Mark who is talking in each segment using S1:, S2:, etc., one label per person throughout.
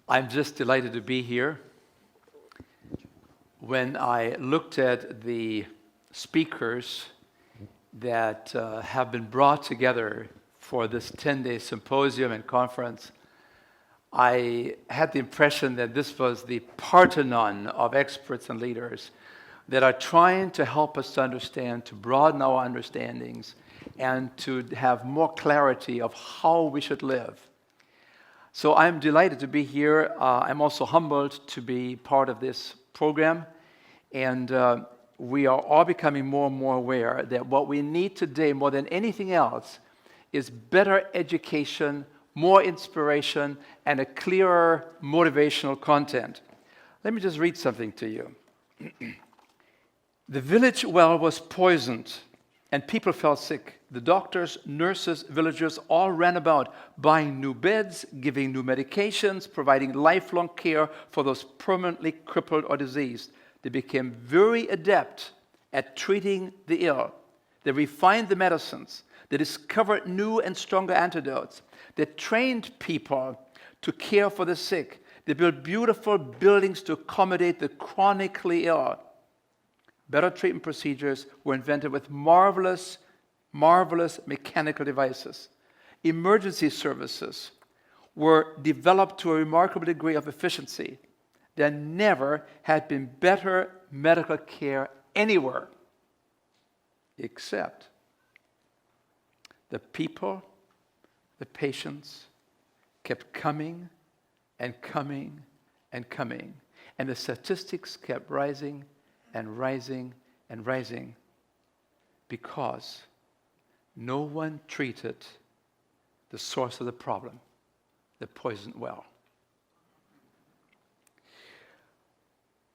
S1: I'm just delighted to be here. When I looked at the speakers that have been brought together for this 10-day symposium and conference, I had the impression that this was the Parthenon of experts and leaders that are trying to help us to understand, to broaden our understandings, and to have more clarity of how we should live. So I'm delighted to be here. I'm also humbled to be part of this program. And we are all becoming more and more aware that what we need today, more than anything else, is better education, more inspiration, and a clearer motivational content. Let me just read something to you. The village well was poisoned, and people fell sick. The doctors, nurses, villagers all ran about, buying new beds, giving new medications, providing lifelong care for those permanently crippled or diseased. They became very adept at treating the ill. They refined the medicines. They discovered new and stronger antidotes. They trained people to care for the sick. They built beautiful buildings to accommodate the chronically ill. Better treatment procedures were invented with marvelous mechanical devices. Emergency services were developed to a remarkable degree of efficiency. There never had been better medical care anywhere, except the people, the patients, kept coming and coming and coming. And the statistics kept rising and rising and rising because no one treated the source of the problem, the poisoned well.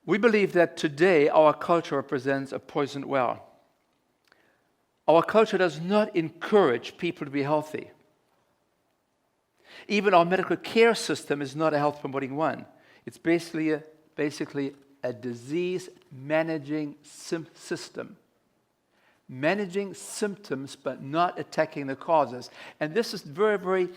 S1: We believe that today our culture represents a poisoned well. Our culture does not encourage people to be healthy. Even our medical care system is not a health-promoting one. It's basically a disease-managing system. Managing symptoms but not attacking the causes. And this is very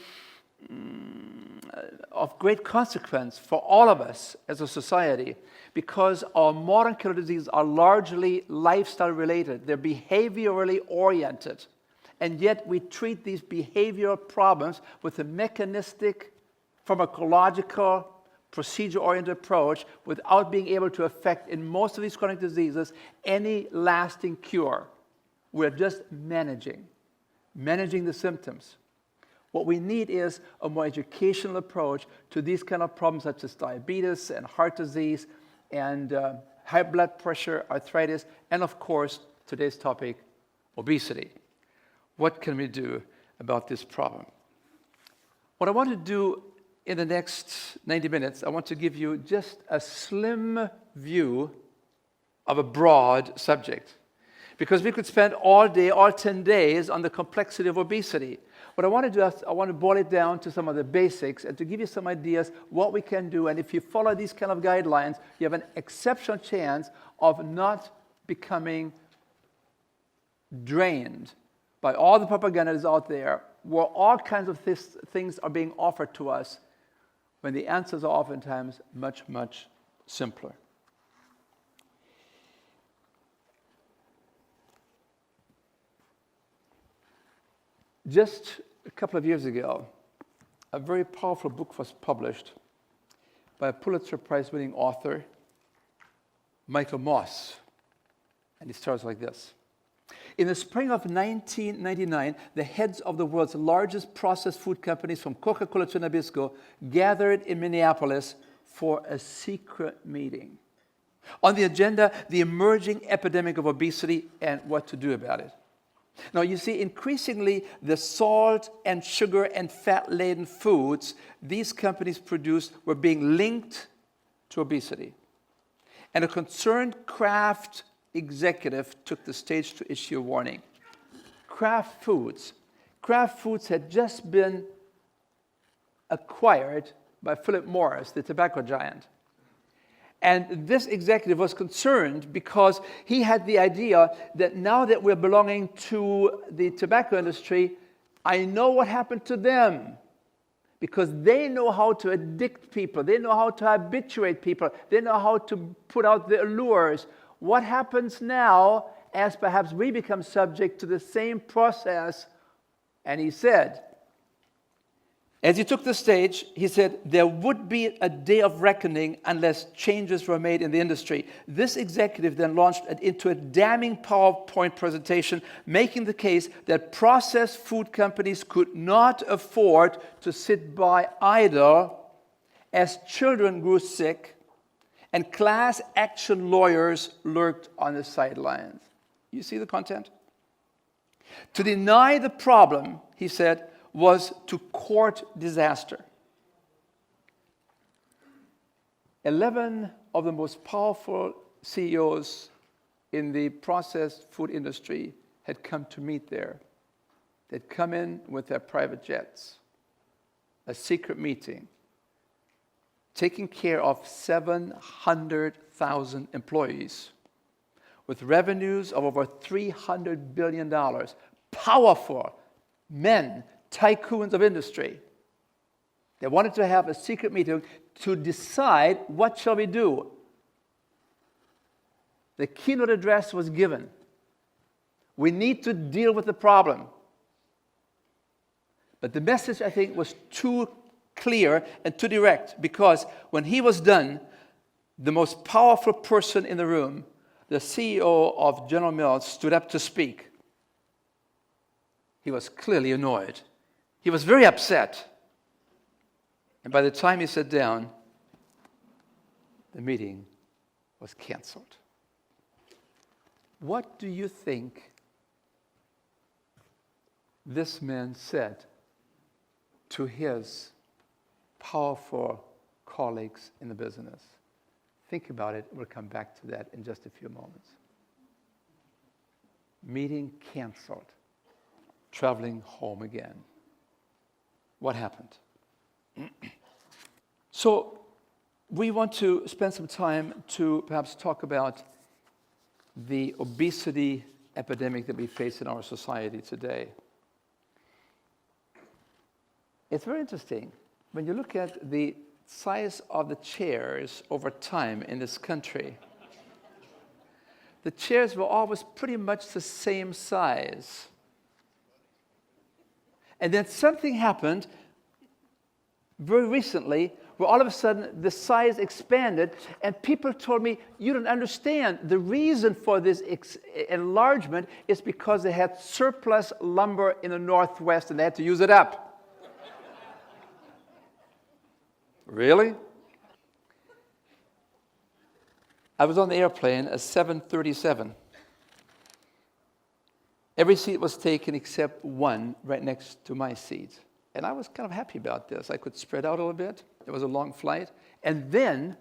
S1: of great consequence for all of us as a society, because our modern killer diseases are largely lifestyle related. They're behaviorally oriented. And yet we treat these behavioral problems with a mechanistic, pharmacological, procedure-oriented approach without being able to affect, in most of these chronic diseases, any lasting cure. We're just managing the symptoms. What we need is a more educational approach to these kind of problems such as diabetes and heart disease and high blood pressure, arthritis, and of course, today's topic, obesity. What can we do about this problem? What I want to do in the next 90 minutes, I want to give you just a slim view of a broad subject. Because we could spend all day, all 10 days on the complexity of obesity. What I want to do is I want to boil it down to some of the basics and to give you some ideas what we can do. And if you follow these kind of guidelines, you have an exceptional chance of not becoming drained by all the propaganda that's out there, where all kinds of things are being offered to us, when the answers are oftentimes much simpler. Just a couple of years ago, a very powerful book was published by a Pulitzer Prize-winning author, Michael Moss, and it starts like this. In the spring of 1999, the heads of the world's largest processed food companies, from Coca-Cola to Nabisco, gathered in Minneapolis for a secret meeting. On the agenda, the emerging epidemic of obesity and what to do about it. Now, you see, increasingly, the salt and sugar and fat-laden foods these companies produced were being linked to obesity. And a concerned Kraft executive took the stage to issue a warning. Kraft Foods had just been acquired by Philip Morris, the tobacco giant. And this executive was concerned because he had the idea that now that we're belonging to the tobacco industry, I know what happened to them. because they know how to addict people. They know how to habituate people. They know how to put out the allures. What happens now as perhaps we become subject to the same process? And he said, as he took the stage, he said, there would be a day of reckoning unless changes were made in the industry. This executive then launched into a damning PowerPoint presentation, making the case that processed food companies could not afford to sit by idle as children grew sick and class action lawyers lurked on the sidelines. You see the content? To deny the problem, he said, was to court disaster. 11 of the most powerful CEOs in the processed food industry had come to meet there. They'd come in with their private jets, a secret meeting, taking care of 700,000 employees with revenues of over $300 billion. Powerful men, tycoons of industry. They wanted to have a secret meeting to decide what shall we do. The keynote address was given. We need to deal with the problem. But the message, I think, was too clear and too direct, because when he was done, the most powerful person in the room, the CEO of General Mills, stood up to speak. He was clearly annoyed. He was very upset. And by the time he sat down, the meeting was canceled. What do you think this man said to his powerful colleagues in the business? Think about it. We'll come back to that in just a few moments. Meeting canceled. Traveling home again. What happened? So we want to spend some time to perhaps talk about the obesity epidemic that we face in our society today. It's very interesting. When you look at the size of the chairs over time in this country, the chairs were always pretty much the same size. And then something happened very recently where all of a sudden the size expanded, and people told me, you don't understand. The reason for this enlargement is because they had surplus lumber in the Northwest and they had to use it up. Really? I was on the airplane, a 737. Every seat was taken except one right next to my seat. And I was kind of happy about this. I could spread out a little bit. It was a long flight. And then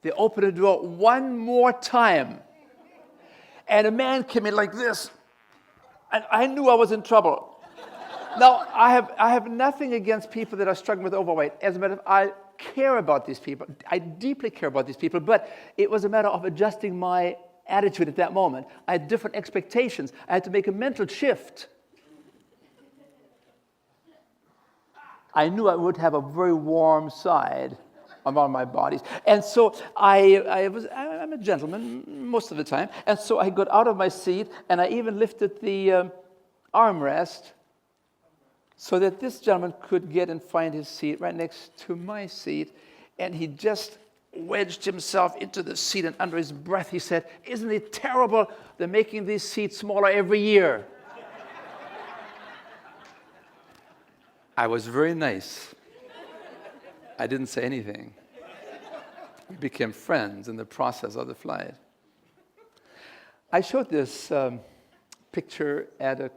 S1: they opened the door one more time. And a man came in like this. And I knew I was in trouble. Now, I have nothing against people that are struggling with overweight. As a matter of fact, I care about these people. I deeply care about these people. But it was a matter of adjusting my attitude at that moment. I had different expectations. I had to make a mental shift. I knew I would have a very warm side on my bodies. And so I'm a gentleman most of the time. And so I got out of my seat and I even lifted the armrest so that this gentleman could get and find his seat right next to my seat. And he just wedged himself into the seat, and under his breath he said, "Isn't it terrible? They're making these seats smaller every year." I was very nice. I didn't say anything. We became friends in the process of the flight. I showed this picture at a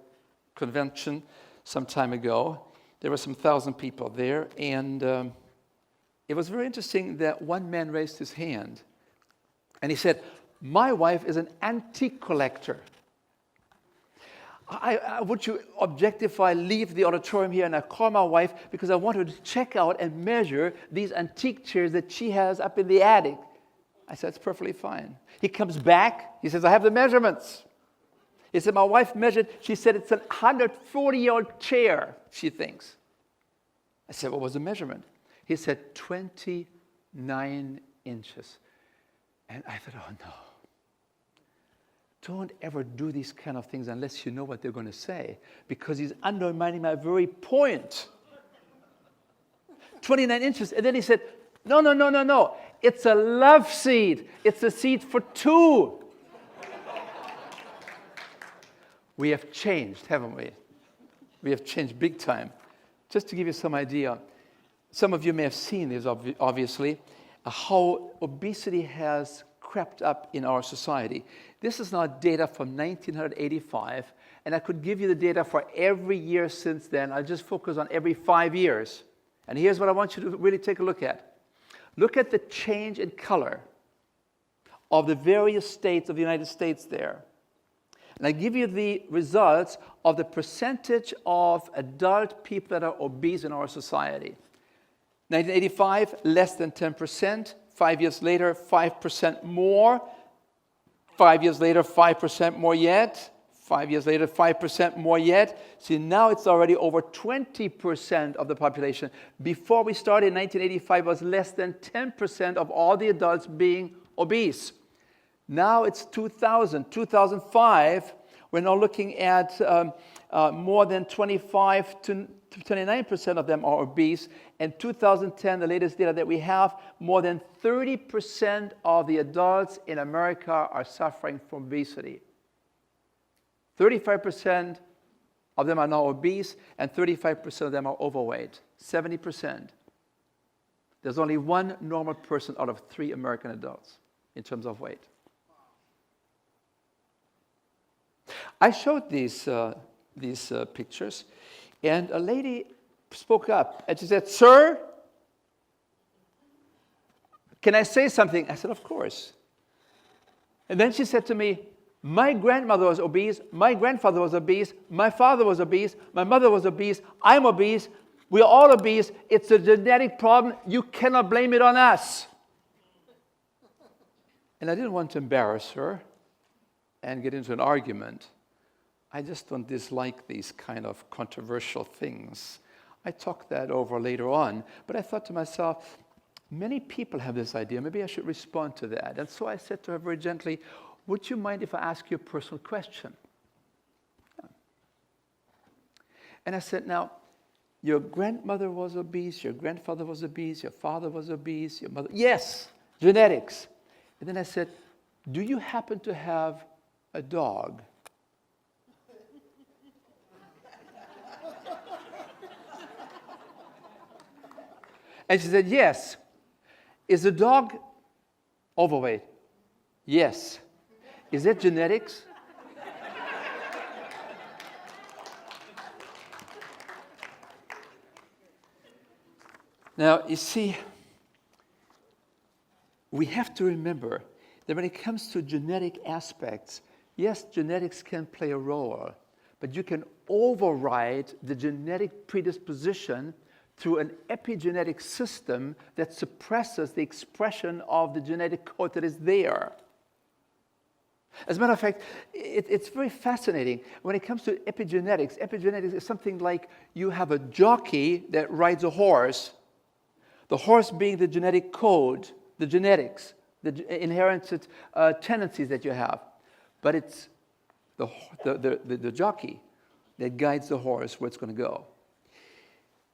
S1: convention some time ago. There were some 1,000 people there, and it was very interesting that one man raised his hand, and he said, "My wife is an antique collector. Would you objectify, leave the auditorium here, and I call my wife because I want her to check out and measure these antique chairs that she has up in the attic." I said, "It's perfectly fine." He comes back. He says, "I have the measurements." He said, "My wife measured." She said, "It's a 140-year-old chair," she thinks. I said, what was the measurement? He said 29 inches. And I thought, oh no. Don't ever do these kind of things unless you know what they're going to say, because he's undermining my very point. 29 inches. And then he said, no, no, no, no, no. It's a love seed. It's a seed for two. We have changed, haven't we? We have changed big time. Just to give you some idea, some of you may have seen this, obviously, how obesity has crept up in our society. This is now data from 1985, and I could give you the data for every year since then. I'll just focus on every 5 years. And here's what I want you to really take a look at. Look at the change in color of the various states of the United States there. And I give you the results of the percentage of adult people that are obese in our society. 1985, less than 10%. 5 years later, 5% more. 5 years later, 5% more yet. 5 years later, 5% more yet. See, now it's already over 20% of the population. Before we started in 1985, it was less than 10% of all the adults being obese. Now it's 2000. 2005, we're now looking at more than 25 to 29% of them are obese. In 2010, the latest data that we have, more than 30% of the adults in America are suffering from obesity. 35% of them are now obese, and 35% of them are overweight. 70%. There's only one normal person out of 3 American adults in terms of weight. I showed these pictures, and a lady spoke up, and she said, "Sir, can I say something?" I said, "Of course." And then she said to me, "My grandmother was obese, my grandfather was obese, my father was obese, my mother was obese, I'm obese, we're all obese. It's a genetic problem. You cannot blame it on us." And I didn't want to embarrass her and get into an argument. I just don't dislike these kind of controversial things. I talked that over later on, but I thought to myself, many people have this idea. Maybe I should respond to that. And so I said to her very gently, "Would you mind if I ask you a personal question?" Yeah. And I said, "Now, your grandmother was obese, your grandfather was obese, your father was obese, your mother..." "Yes, genetics." And then I said, "Do you happen to have a dog?" And she said, "Yes." "Is the dog overweight?" "Yes." "Is it genetics?" Now, you see, we have to remember that when it comes to genetic aspects, yes, genetics can play a role, but you can override the genetic predisposition through an epigenetic system that suppresses the expression of the genetic code that is there. As a matter of fact, it's very fascinating. When it comes to epigenetics, epigenetics is something like you have a jockey that rides a horse, the horse being the genetic code, the genetics, the inherited tendencies that you have. But it's the jockey that guides the horse where it's going to go.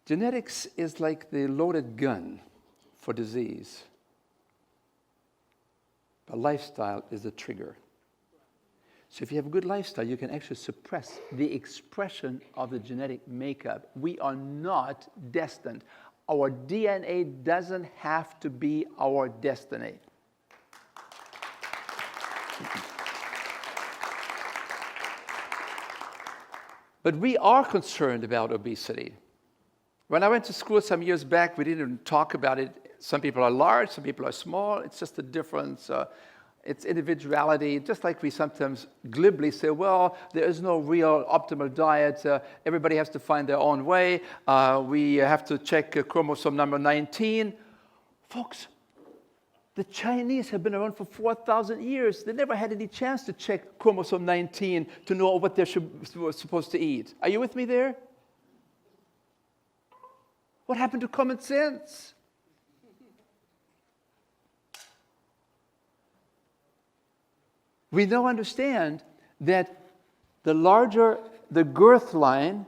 S1: Genetics is like the loaded gun for disease. But lifestyle is the trigger. So if you have a good lifestyle, you can actually suppress the expression of the genetic makeup. We are not destined. Our DNA doesn't have to be our destiny. But we are concerned about obesity. When I went to school some years back, we didn't even talk about it. Some people are large, some people are small. It's just a difference. It's individuality. Just like we sometimes glibly say, well, there is no real optimal diet. Everybody has to find their own way. We have to check chromosome number 19. Folks, the Chinese have been around for 4,000 years. They never had any chance to check chromosome 19 to know what they're supposed to eat. Are you with me there? What happened to common sense? We now understand that the larger the girth line,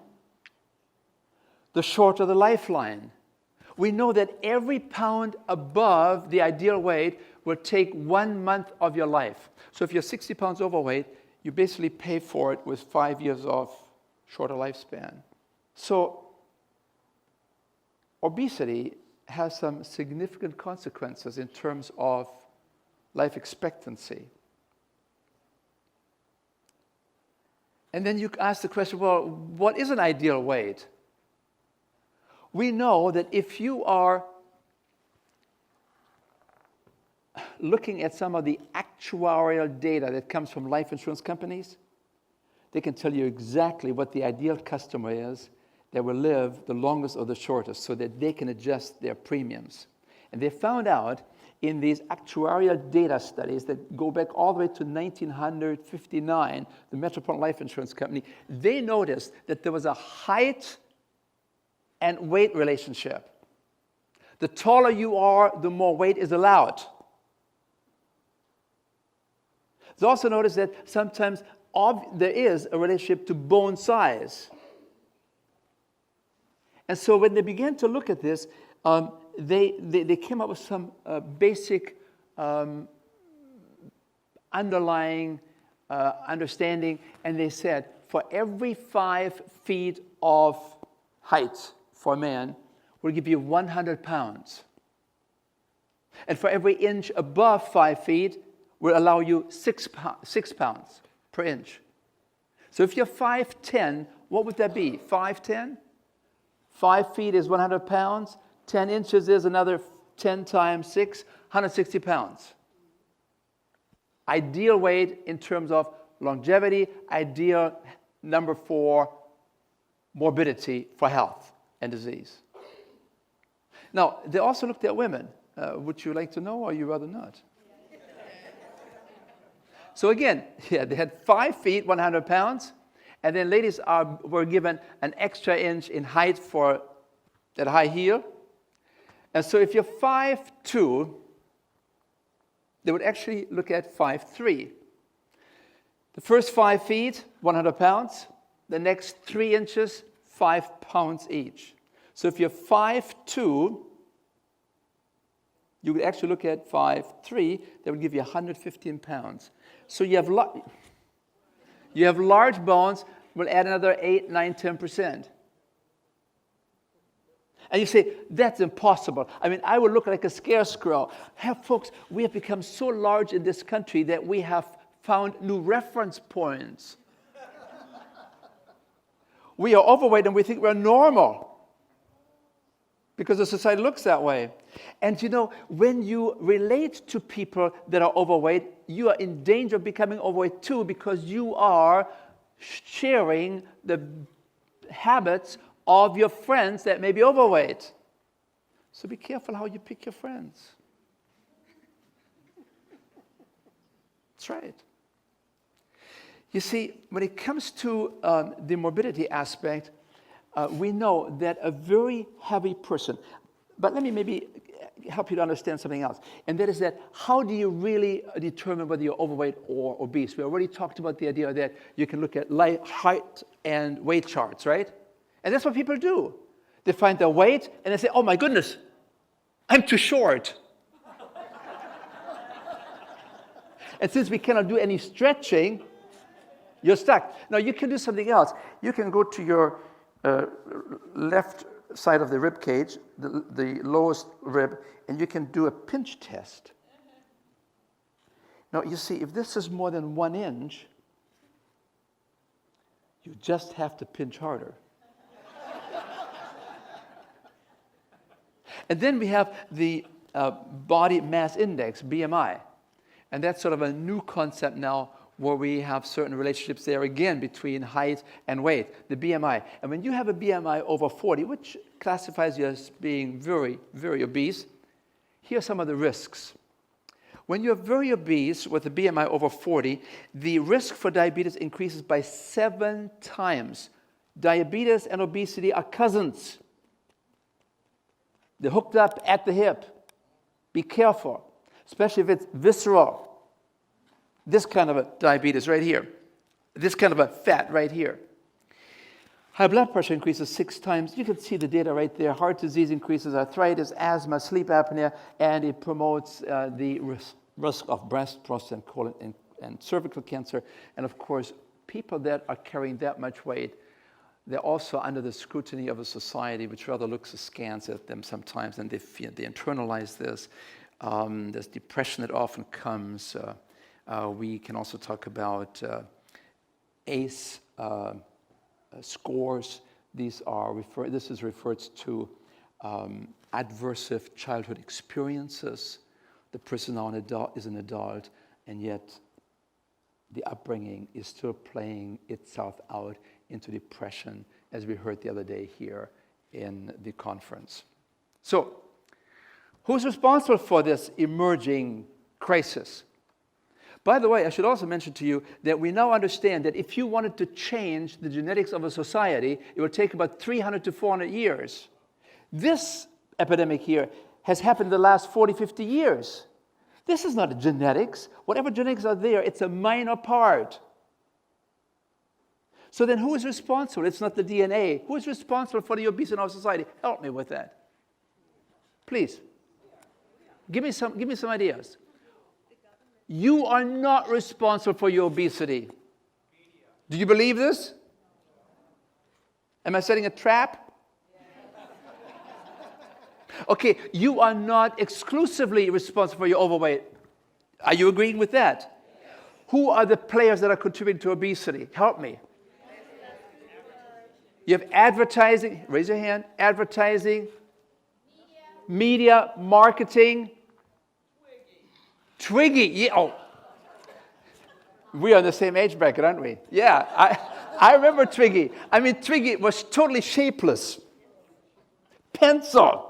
S1: the shorter the lifeline. We know that every pound above the ideal weight will take 1 month of your life. So if you're 60 pounds overweight, you basically pay for it with 5 years of shorter lifespan. So obesity has some significant consequences in terms of life expectancy. And then you ask the question, well, what is an ideal weight? We know that if you are looking at some of the actuarial data that comes from life insurance companies, they can tell you exactly what the ideal customer is that will live the longest or the shortest so that they can adjust their premiums. And they found out in these actuarial data studies that go back all the way to 1959, the Metropolitan Life Insurance Company, they noticed that there was a height and weight relationship. The taller you are, the more weight is allowed. They also noticed that sometimes there is a relationship to bone size. And so when they began to look at this, they came up with some basic underlying understanding, and they said for every 5 feet of height for a man, we'll give you 100 pounds. And for every inch above 5 feet, we'll allow you 6 pounds per inch. So if you're 5'10", what would that be? 5'10"? 5 feet is 100 pounds. 10 inches is another 10 times 6, 160 pounds. Ideal weight in terms of longevity, ideal number for morbidity, for health and disease. Now, they also looked at women. Would you like to know, or you rather not? So again, yeah, they had 5 feet, 100 pounds, and then ladies were given an extra inch in height for that high heel. And so if you're 5'2", they would actually look at 5'3". The first 5 feet, 100 pounds. The next 3 inches, 5 pounds each. So if you're 5'2", you would actually look at 5'3", that would give you 115 pounds. So you have large bones, we'll add another 8, 9, 10%. And you say, that's impossible. I mean, I would look like a scarecrow. Folks, we have become so large in this country that we have found new reference points. We are overweight and we think we're normal because the society looks that way. And you know, when you relate to people that are overweight, you are in danger of becoming overweight too, because you are sharing the habits of your friends that may be overweight. So be careful how you pick your friends. That's right. You see, when it comes to the morbidity aspect, we know that a very heavy person, but let me maybe help you to understand something else, and that is that how do you really determine whether you're overweight or obese? We already talked about the idea that you can look at height and weight charts, right? And that's what people do. They find their weight and they say, oh my goodness, I'm too short. And since we cannot do any stretching, you're stuck. Now you can do something else. You can go to your left side of the rib cage, the lowest rib, and you can do a pinch test. Now you see, if this is more than 1 inch, you just have to pinch harder. And then we have the body mass index, BMI. And that's sort of a new concept now where we have certain relationships there again between height and weight, the BMI. And when you have a BMI over 40, which classifies you as being very, very obese, here are some of the risks. When you're very obese with a BMI over 40, the risk for diabetes increases by 7 times. Diabetes and obesity are cousins. They're hooked up at the hip. Be careful, especially if it's visceral. This kind of a diabetes right here. This kind of a fat right here. High blood pressure increases 6 times. You can see the data right there. Heart disease increases arthritis, asthma, sleep apnea, and it promotes the risk of breast, prostate, and colon and cervical cancer. And of course, people that are carrying that much weight, they're also under the scrutiny of a society which rather looks askance at them sometimes, and they internalize this. There's depression that often comes. We can also talk about ACE scores. This is referred to adversive childhood experiences. The person now is an adult, and yet the upbringing is still playing itself out into depression, as we heard the other day here in the conference. So, who's responsible for this emerging crisis? By the way, I should also mention to you that we now understand that if you wanted to change the genetics of a society, it would take about 300 to 400 years. This epidemic here has happened in the last 40, 50 years. This is not genetics. Whatever genetics are there, it's a minor part. So then who is responsible? It's not the DNA. Who is responsible for the obesity in our society? Help me with that. Please. Give me some ideas. You are not responsible for your obesity. Do you believe this? Am I setting a trap? Okay, you are not exclusively responsible for your overweight. Are you agreeing with that? Who are the players that are contributing to obesity? Help me. You have advertising. Raise your hand. Advertising. Media, marketing. Twiggy. Yeah. Oh. We are in the same age bracket, aren't we? Yeah. I remember Twiggy. I mean, Twiggy was totally shapeless. Pencil.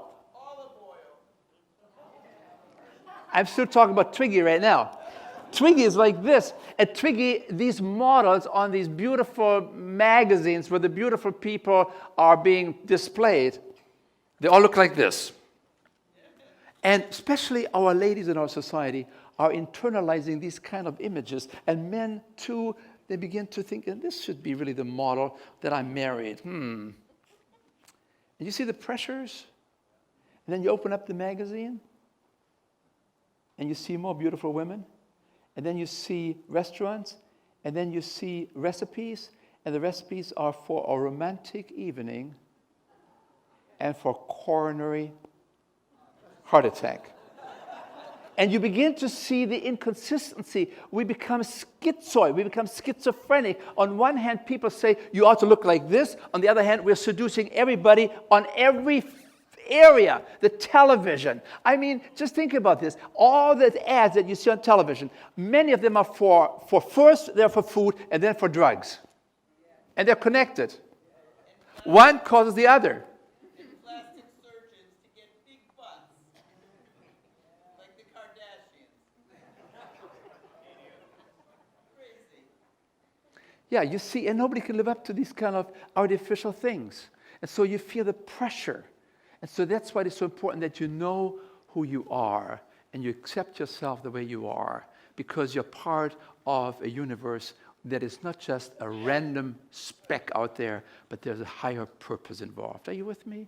S1: I'm still talking about Twiggy right now. Twiggy is like this. At Twiggy, these models on these beautiful magazines where the beautiful people are being displayed, they all look like this. And especially our ladies in our society are internalizing these kind of images. And men, too, they begin to think, and this should be really the model that I married. And you see the pressures? And then you open up the magazine, and you see more beautiful women. And then you see restaurants, and then you see recipes, and the recipes are for a romantic evening and for coronary heart attack. And you begin to see the inconsistency. We become schizoid. We become schizophrenic. On one hand, people say, you ought to look like this. On the other hand, we're seducing everybody on every area. The television. I mean, just think about this. All the ads that you see on television, many of them are for first, they're for food, and then for drugs. And they're connected. One causes the other.
S2: Plastic surgeons to get big butts, like the Kardashians. Crazy.
S1: Yeah, you see, and nobody can live up to these kind of artificial things. And so you feel the pressure. And so that's why it's so important that you know who you are and you accept yourself the way you are, because you're part of a universe that is not just a random speck out there, but there's a higher purpose involved. Are you with me?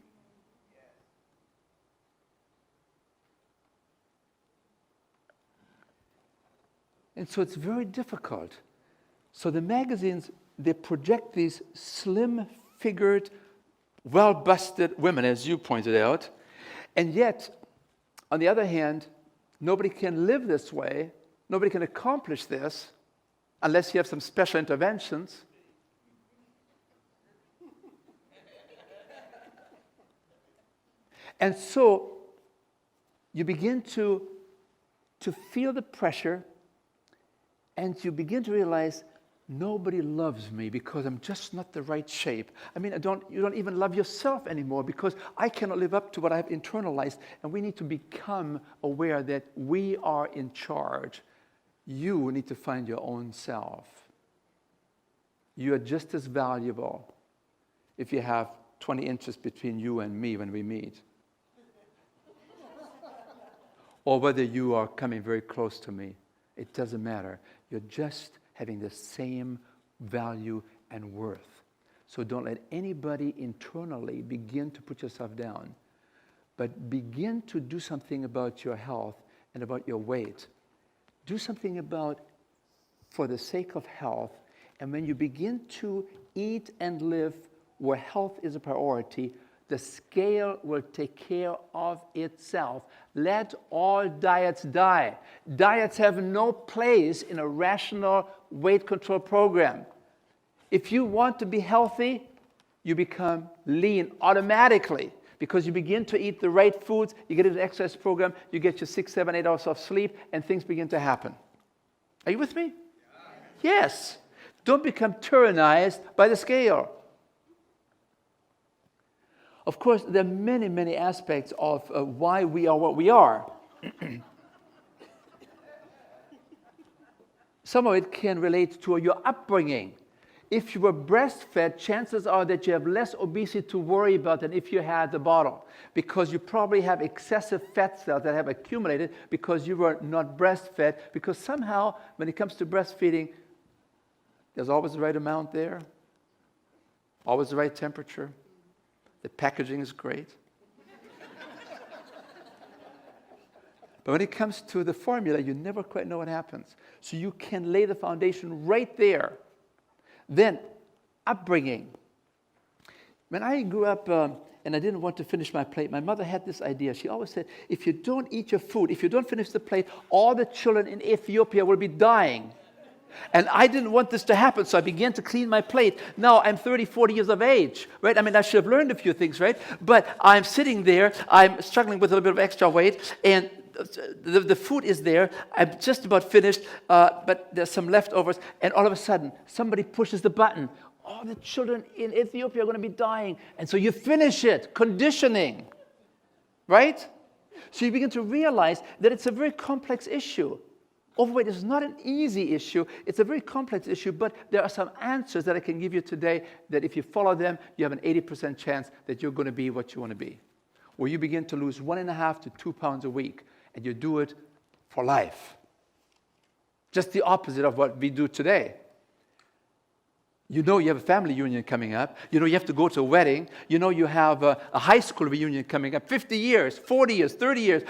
S1: And so it's very difficult. So the magazines, they project these slim-figured, well-busted women, as you pointed out. And yet, on the other hand, nobody can live this way. Nobody can accomplish this unless you have some special interventions. And so you begin to feel the pressure, and you begin to realize nobody loves me because I'm just not the right shape. I mean, you don't even love yourself anymore because I cannot live up to what I've internalized. And we need to become aware that we are in charge. You need to find your own self. You are just as valuable if you have 20 inches between you and me when we meet. or whether you are coming very close to me. It doesn't matter. You're just having the same value and worth. So don't let anybody internally begin to put yourself down, but begin to do something about your health and about your weight. Do something about, for the sake of health, and when you begin to eat and live where health is a priority, the scale will take care of itself. Let all diets die. Diets have no place in a rational weight control program. If you want to be healthy, you become lean automatically because you begin to eat the right foods, you get into an exercise program, you get your 6, 7, 8 hours of sleep, and things begin to happen. Are you with me? Yes. Don't become tyrannized by the scale. Of course, there are many, many aspects of why we are what we are. Some of it can relate to your upbringing. If you were breastfed, chances are that you have less obesity to worry about than if you had the bottle, because you probably have excessive fat cells that have accumulated because you were not breastfed, because somehow, when it comes to breastfeeding, there's always the right amount there, always the right temperature. The packaging is great. But when it comes to the formula, you never quite know what happens. So you can lay the foundation right there. Then, upbringing. When I grew up and I didn't want to finish my plate, my mother had this idea. She always said, if you don't eat your food, if you don't finish the plate, all the children in Ethiopia will be dying. And I didn't want this to happen, so I began to clean my plate. Now I'm 30, 40 years of age, right? I mean, I should have learned a few things, right? But I'm sitting there, I'm struggling with a little bit of extra weight, and the food is there. I'm just about finished, but there's some leftovers, and all of a sudden, somebody pushes the button. All the children in Ethiopia are going to be dying. And so you finish it, conditioning, right? So you begin to realize that it's a very complex issue. Overweight is not an easy issue. It's a very complex issue, but there are some answers that I can give you today that if you follow them, you have an 80% chance that you're going to be what you want to be. Where you begin to lose 1.5 to 2 pounds a week, and you do it for life. Just the opposite of what we do today. You know you have a family reunion coming up. You know you have to go to a wedding. You know you have a high school reunion coming up. 50 years, 40 years, 30 years.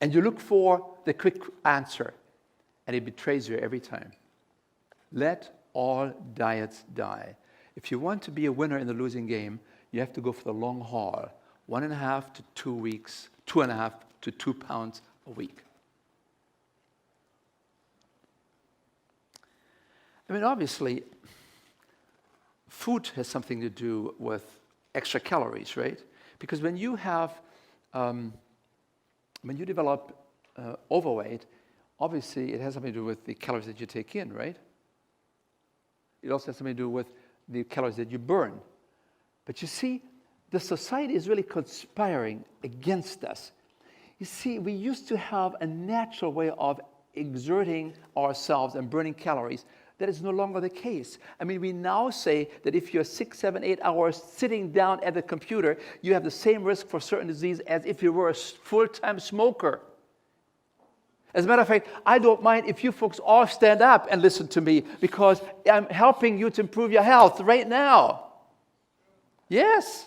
S1: And you look for the quick answer, and it betrays you every time. Let all diets die. If you want to be a winner in the losing game, you have to go for the long haul, 1.5 to 2 weeks, 2.5 to 2 pounds a week. I mean, obviously, food has something to do with extra calories, right? Because when you have when you develop overweight, obviously it has something to do with the calories that you take in, right? It also has something to do with the calories that you burn. But you see, the society is really conspiring against us. You see, we used to have a natural way of exerting ourselves and burning calories. That is no longer the case. I mean, we now say that if you're 6, 7, 8 hours sitting down at the computer, you have the same risk for certain disease as if you were a full-time smoker. As a matter of fact, I don't mind if you folks all stand up and listen to me, because I'm helping you to improve your health right now. Yes.